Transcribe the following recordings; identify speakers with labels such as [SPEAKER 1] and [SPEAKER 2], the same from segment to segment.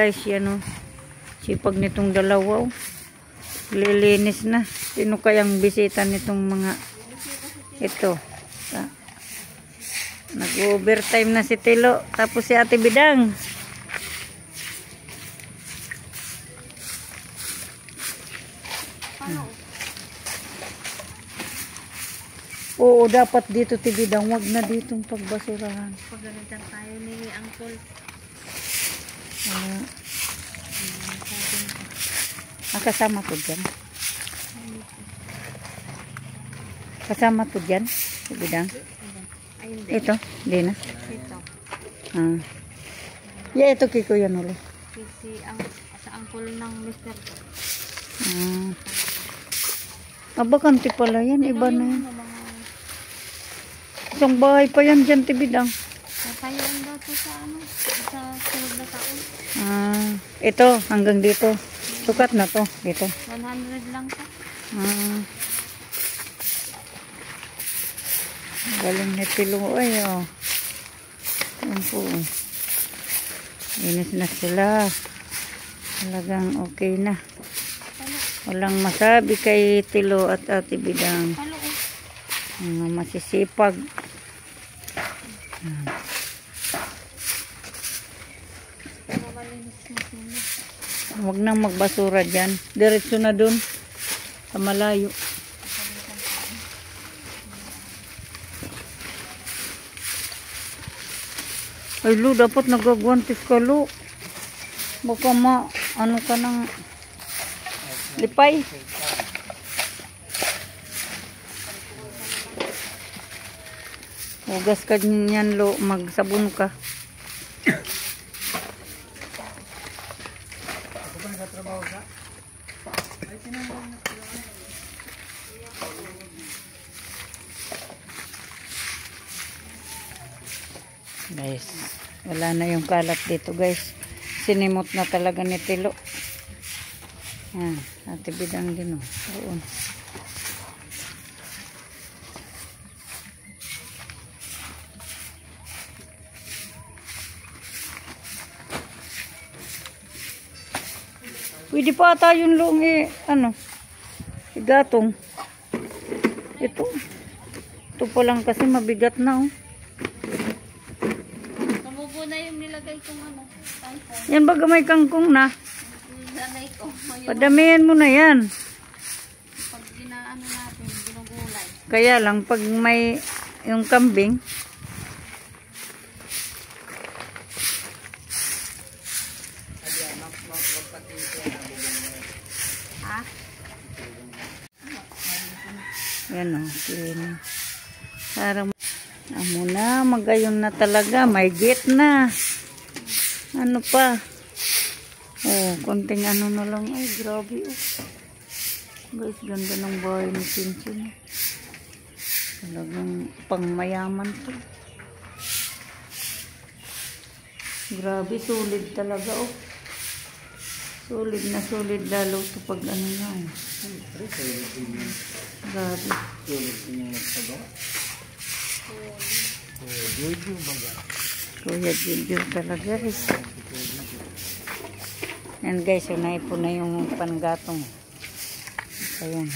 [SPEAKER 1] guys, yan o. Sipag nitong dalawa o. Lilinis na. Sino kayang bisita nitong mga ito? Nag-overtime na si Tilo. Tapos si Ate Bidang. Oo, dapat dito Tibidang. Wag na ditong pagbasurahan.
[SPEAKER 2] Pagalitan tayo ni Uncle.
[SPEAKER 1] Kasama to dyan. Kasama to dyan. Tibidang. Ito, hindi na.
[SPEAKER 2] Ito.
[SPEAKER 1] Yeah, ito kay Kuya Nolo.
[SPEAKER 2] Sa Uncle ng Mr.
[SPEAKER 1] Bakante pala yan. Iba na yan. Isang bahay pa yan dyan, Tibidang.
[SPEAKER 2] Kayaan daw to sa sa sunod na taon.
[SPEAKER 1] Ito, hanggang dito. Sukat na to, dito.
[SPEAKER 2] 100 lang to.
[SPEAKER 1] Galing na Tilo. Ay, oh. Yan po. Inis na sila. Talagang okay na. Walang masabi kay Tilo at Ate Bidang. Mga masisipag. Huwag nang magbasura dyan. Diretso na dun. Sa malayo. Ay, Lu, dapat nagagwantis ka, Lu. Baka ano ka ng lipay. Hugas ka niyan, Lu. Magsabon ka. Guys, wala na yung kalat dito, guys. Sinimot na talaga ni Tilo. Ate Bidang din, oh. Doon. Pwede pa ata yung loong igatong. Ito pa lang kasi mabigat na, oh.
[SPEAKER 2] Tumubo na yung nilagay kong kangkong.
[SPEAKER 1] Yan baga may kangkong na. Padamihan mo na yan.
[SPEAKER 2] Pag ginaano natin, ginugulay.
[SPEAKER 1] Kaya lang pag may yung kambing. Yan, o. Parang amo na, magayon na talaga. May gate na. Ano pa? Oh, konting ano na lang. Ay, grabe, oh. Guys, ganda ng bahay ni Cincin. Talagang pangmayaman to. Grabe, solid talaga, oh. Solid na solid lalo to pag ano na, eh. Grabe. Kuya Jojo talaga, eh. Yan guys, unay po na yung panggatong. Ayan.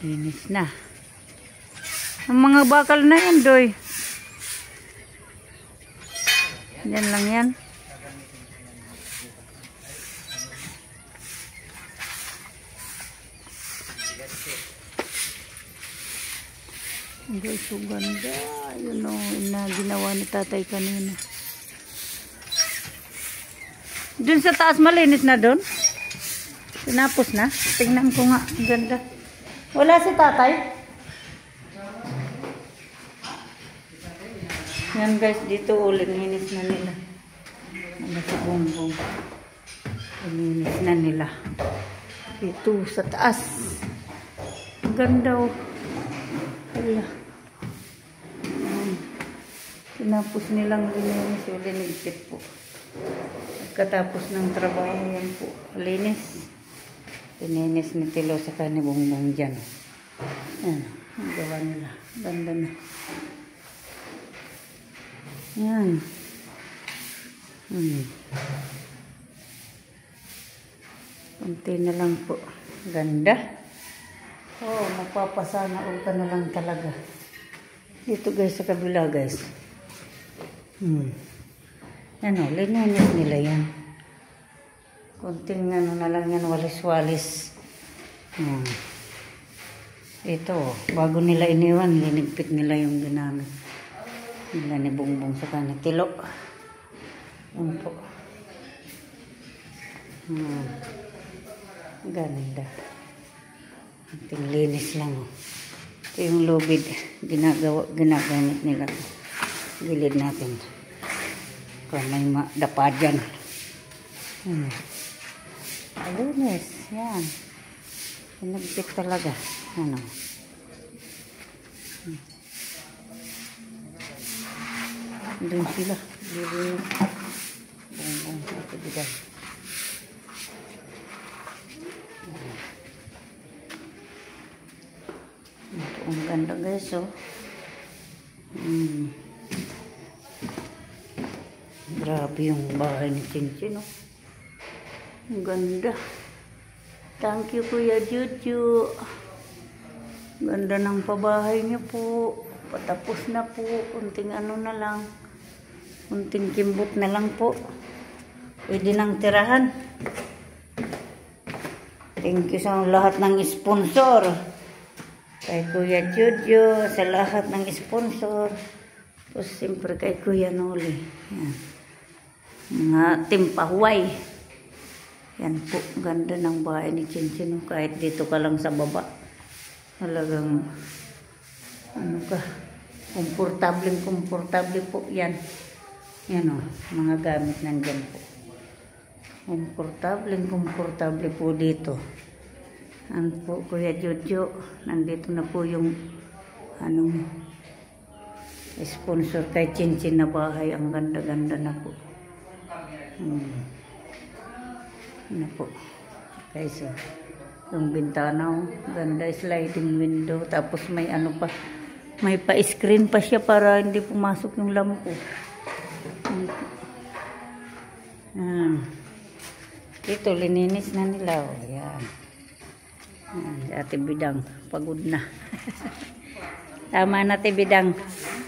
[SPEAKER 1] Linis na. Ang mga bakal na yan, Doy. Yan lang yan. Guys, so ganda. Yun o, na ginawa ni tatay kanina. Dun sa taas malinis na dun. Tinapos na. Tingnan ko nga. Ganda. Wala si tatay. Yan guys, dito ulit linis na nila. Ano sa bongbong. Linis na nila. Dito sa taas. Ganda o. Wala. Tinapos nilang linis. Linigpit po. Katapos ng trabaho yan po. Linis. Tininis ni Tilo sa kani bongbong dyan. Yan. Ang gawa nila. Ganda na. Yan. Kunti na lang po. Ganda. Oh, mapapasana ka na lang talaga. Dito guys, sa kabila guys. Ano, lininis nila yan. Kunting ano na lang yan, walis-walis. Ito, bago nila iniwan, linigpit nila yung ginamit. Nila ni Bongbong sa kanila. Tilo. Yan po. Ganda. Kunting linis lang. Ito yung lubid. Ginagamit nila. Gilid natin. Kung may dapa dyan. Linis. Yan. Pinagpit talaga. Ano. Doon sila. Linis. Bongbong sa tibigan. Ito ang ganda guys, oh. Grabe yung bahay ni Chinchin, oh. Ang ganda. Thank you, Kuya Juju. Ganda ng pabahay niyo po. Patapos na po. Kunting ano na lang. Kunting kimbot na lang po. Pwede nang tirahan. Thank you sa lahat ng sponsor. Kay Kuya Juju, sa lahat ng sponsor. Tapos siyempre kay Kuya Noli. Yan. Mga timpahuay. Yan po, ganda ng bahay ni Chinchin. Kahit dito ka lang sa baba. Talagang, ano ka, komportable po yan. Yan o, mga gamit nandyan po. Komportable po dito. Ano po, Kuya Jojo, nandito na po yung, sponsor kay Chinchin na bahay. Ang ganda-ganda na po. Ano po, guys, yung bintana, ganda, sliding window, tapos may ano pa, may pa-screen pa siya para hindi pumasok yung lampo. Ito, lininis na nila, oh, yan. Si Ate Bidang, pagod na. Tama na, Ate Bidang.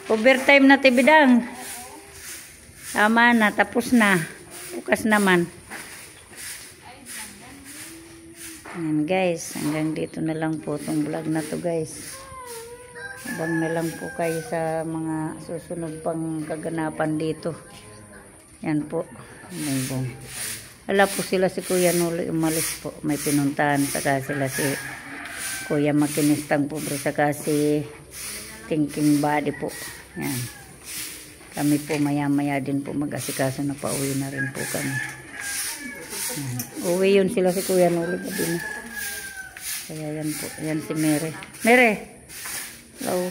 [SPEAKER 1] Overtime na, Ate Bidang. Tama na, tapos na. Bukas naman. Ayan guys, hanggang dito na lang po itong vlog na to guys. Abang na lang po kayo sa mga susunod pang kaganapan dito. Yan po. Bongbong. Wala po sila si Kuya Noli umalis po. May pinuntahan. Saka sila si Kuya Makinistang po. Saka si Thinking Body po. Yan. Kami po maya-maya din po mag-asikaso na pauwi na rin po kami. Uwi yun sila si Kuya Noli gabi na. Kaya yan po. Yan si Mere. Mere! Hello.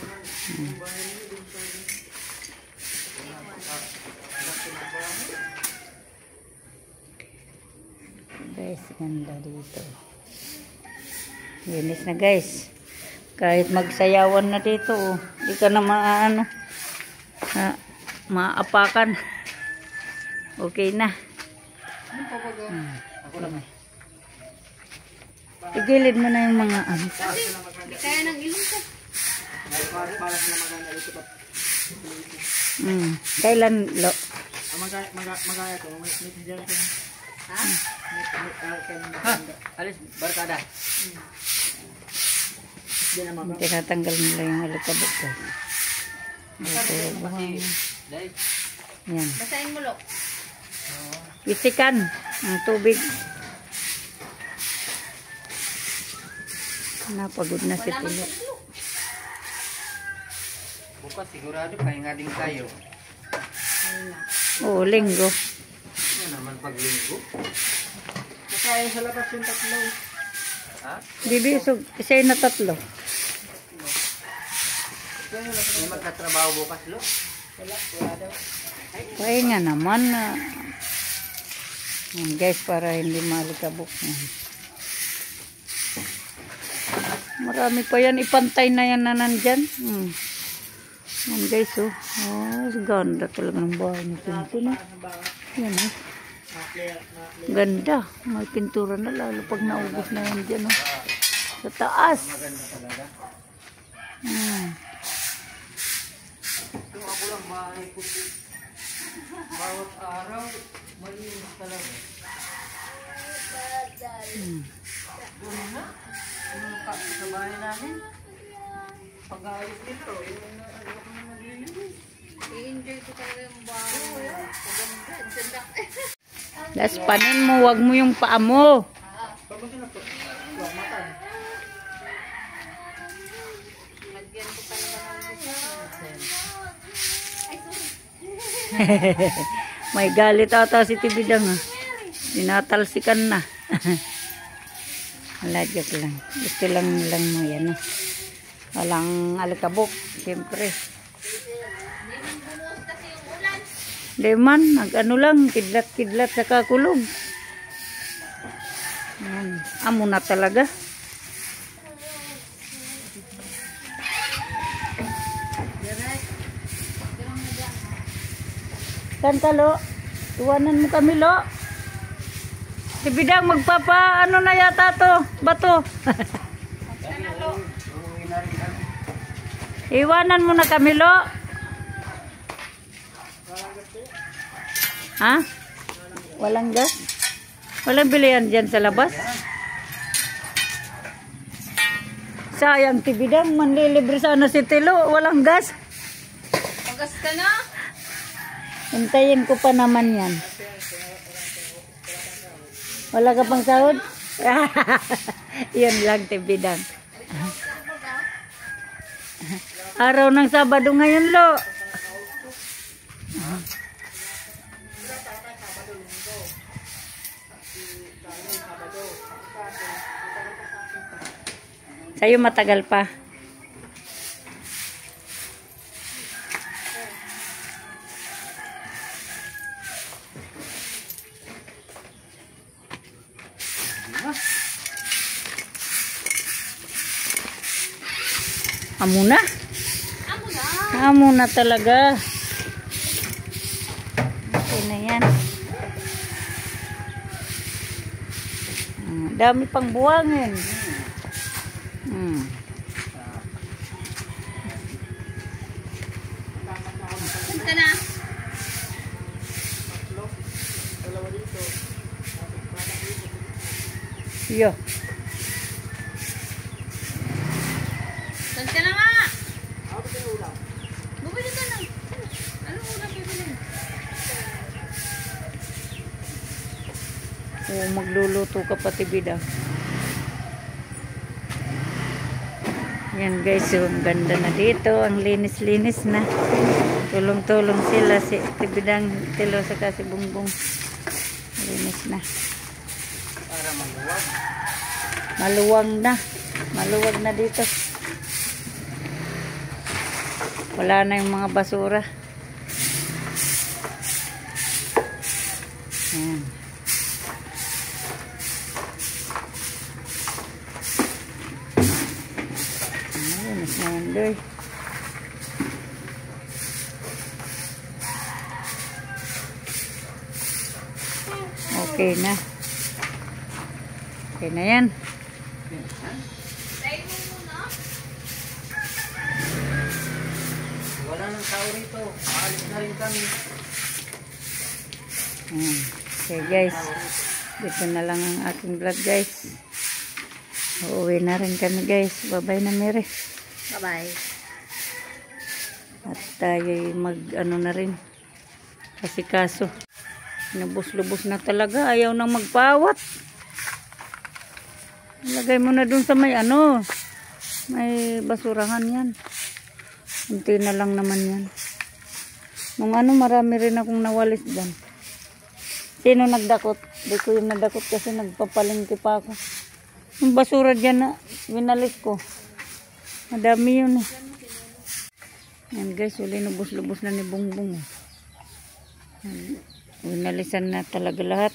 [SPEAKER 1] Guys, ganda dito. Linis na guys. Kahit magsayawan na dito. Hindi ka na maapakan. Okay na. Igilid mo na yung mga ano.
[SPEAKER 2] Hindi kaya ng ilong ko.
[SPEAKER 1] Kailan lo?
[SPEAKER 3] Magaya to. Ha? Alis, barkada.
[SPEAKER 1] Tinatanggal nila yung alikabok ko. Yan.
[SPEAKER 2] Basahin mo, Lok.
[SPEAKER 1] Pisikan ang tubig. Napagod na si Tulo.
[SPEAKER 3] Bukas sigurado pahinga din tayo.
[SPEAKER 1] Oo, linggo.
[SPEAKER 3] Ano naman pag linggo? Kaya sa labas yung tatlo. Ha?
[SPEAKER 1] Bibi, so, isa na 3.
[SPEAKER 3] May magkatrabaho bukas, Lo? Wala daw.
[SPEAKER 1] Pahinga naman na. Yan guys, para hindi malikabok. Marami pa yan. Ipantay na yan na nandyan. Yan guys, oh. Oh, ganda talaga ng bahay ni Chinchin. Yan oh. Ganda. May pintura na lalo pag naubos na yan dyan oh. Sa taas.
[SPEAKER 3] Maganda talaga. Kung ako lang bahay ko, bawat araw, malinis talaga. Doon na, sa bahay namin, pag-ayos dito, yung ano ko na naglilinis.
[SPEAKER 2] I-enjoy ko talaga yung bahay. Maganda.
[SPEAKER 1] Das panin mo, wag mo yung paa mo.
[SPEAKER 3] Pagod na po, matan.
[SPEAKER 2] Lagyan ko talaga ng
[SPEAKER 1] May galit ata si Tibidang ah. Tinatalsikan na. Wala, joke lang. Gusto lang mo yan ah. Walang alikabok, siyempre. Di man, nag-ano lang, kidlat-kidlat sa kakulog. Yan. Amo na talaga. Saan ka, Lo? Iwanan mo kami, Lo. Si Bidang magpapa, ano na yata to? Bato. Iwanan mo na kami, Lo. Ha? Walang gas? Walang bilihan dyan sa labas? Sayang, Tibidang. Manlilibre sana si Tilo. Walang gas.
[SPEAKER 2] Pagas ka na?
[SPEAKER 1] Hintayin ko pa naman yan. Wala ka pang sahod? Yun lang, Tibidang. Araw ng Sabado ngayon, Lo. Sa'yo matagal pa. Amo na? Amo na talaga. Okay na yan. Dami pang buwangin.
[SPEAKER 2] Saan ka na?
[SPEAKER 1] Yo.
[SPEAKER 2] Saan ka na nga? Bumili ka na. Anong ulam bibili?
[SPEAKER 1] Oh, magluluto ka pati Bida. Yan guys, so, ang ganda na dito. Ang linis-linis na. Tulong-tulong sila si Tibidang, Tilo, saka si Bungbong. Linis na.
[SPEAKER 3] Para maluwag.
[SPEAKER 1] Maluwag na. Maluwag na dito. Wala na yung mga basura. Ayan. Linis na yan, doy. Okay na. Okay na yan.
[SPEAKER 3] Wala nang tao rito. Aalis na rin kami.
[SPEAKER 1] Okay guys. Dito na lang ang aking vlog guys. Uuwi na rin kami guys. Bye-bye na Mary.
[SPEAKER 2] Bye-bye.
[SPEAKER 1] At tayo mag ano na rin. Kasi kaso. Nabus-lubos na talaga. Ayaw nang magpawat. Lagay mo na dun sa may ano. May basurahan yan. Unti na lang naman yan. Nung ano marami rin akong nawalis dyan. Sino nagdakot? Di ko yung nagdakot kasi nagpapalingki pa ako. Yung basura dyan na winalis ko. Madami yun eh. Yan guys, uli lubos-lubos na ni Bungbong. Winalisan na talaga lahat.